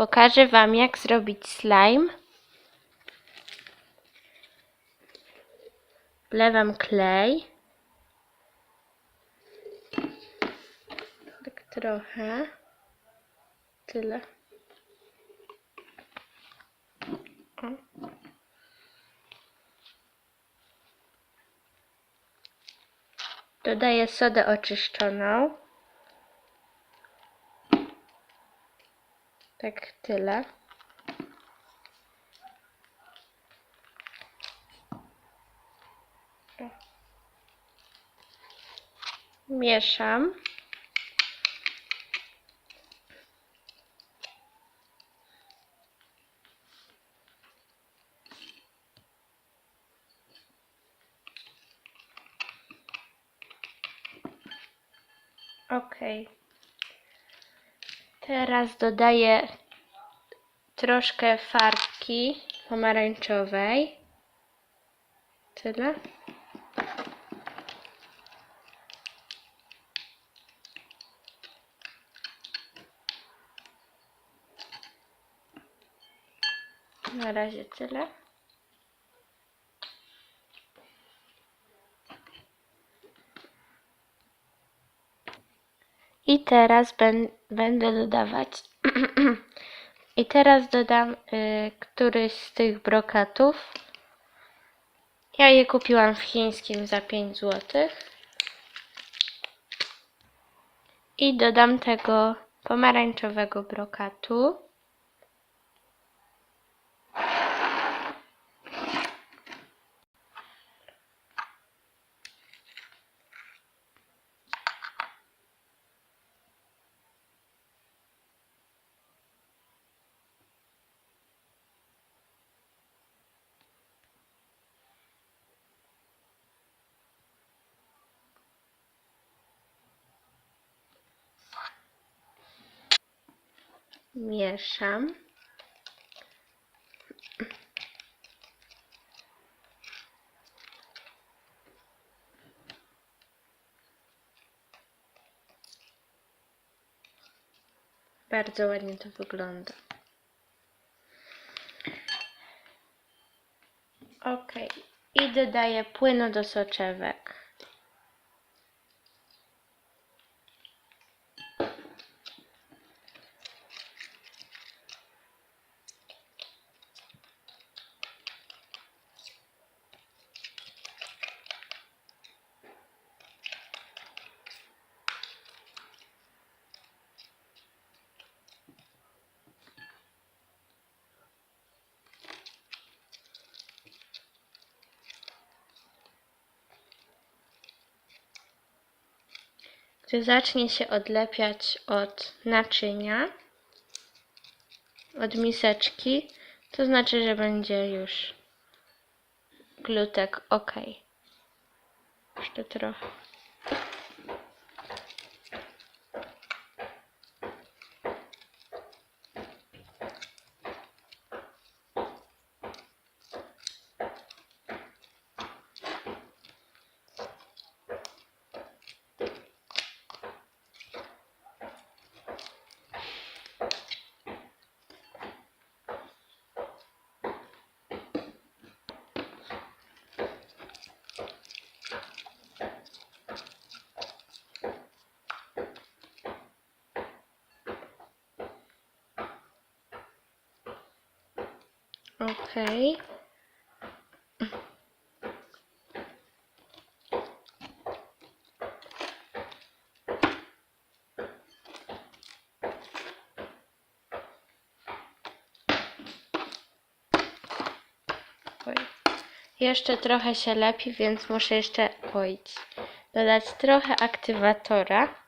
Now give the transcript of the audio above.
Pokażę Wam, jak zrobić slime. Wlewam klej. Tak trochę. Tyle. Dodaję sodę oczyszczoną. Tak tyle. Mieszam. Ok. Teraz dodaję troszkę farbki pomarańczowej. Tyle. Na razie tyle. I teraz będę dodawać. I teraz dodam któryś z tych brokatów. Ja je kupiłam w chińskim za 5 zł. I dodam tego pomarańczowego brokatu. Mieszam. Bardzo ładnie to wygląda. Ok. I dodaję płynu do soczewek. Gdy zacznie się odlepiać od naczynia, od miseczki, to znaczy, że będzie już glutek ok. Jeszcze trochę. Ok. Jeszcze trochę się lepi, więc muszę jeszcze dodać trochę aktywatora.